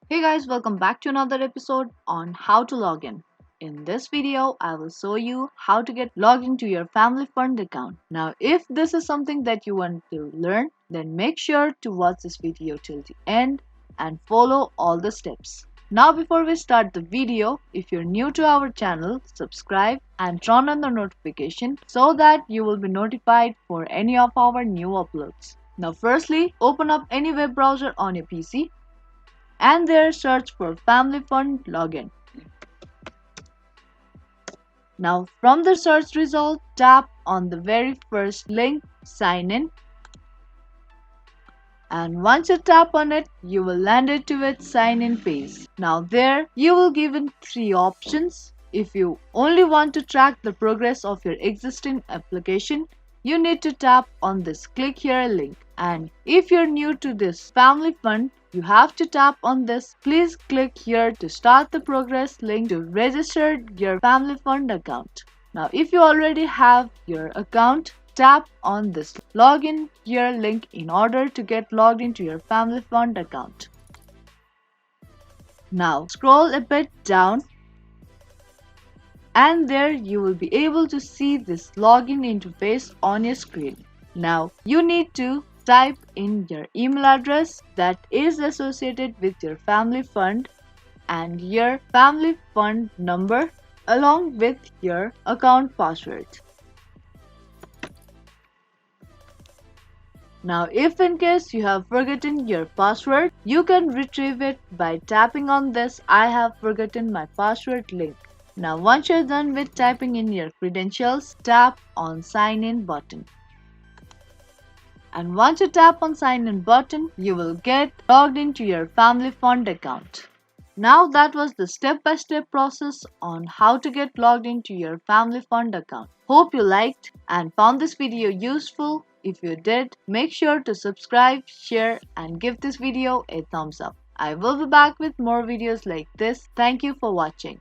Hey guys, welcome back to another episode on how to log in. In this video, I will show you how to get logged into your family fund account. Now, if this is something that you want to learn, then make sure to watch this video till the end and follow all the steps. Now, before we start the video, if you're new to our channel, subscribe and turn on the notification so that you will be notified for any of our new uploads. Now, firstly, open up any web browser on your PC and there search for Family Fund login. Now from the search result, tap on the very first link, sign in, and once you tap on it, you will land it to its sign in page. Now there you will given three options. If you only want to track the progress of your existing application, you need to tap on this click here link. And if you're new to this family fund, you have to tap on this please click here to start the progress link to register your family fund account. Now if you already have your account, tap on this login here link in order to get logged into your family fund account. Now scroll a bit down and there you will be able to see this login interface on your screen. Now you need to type in your email address that is associated with your family fund and your family fund number along with your account password. Now if in case you have forgotten your password, you can retrieve it by tapping on this I have forgotten my password link. Now once you're done with typing in your credentials, tap on sign in button. And once you tap on sign in button, you will get logged into your family fund account. Now that was the step-by-step process on how to get logged into your family fund account. Hope you liked and found this video useful. If you did, make sure to subscribe, share and give this video a thumbs up. I will be back with more videos like this. Thank you for watching.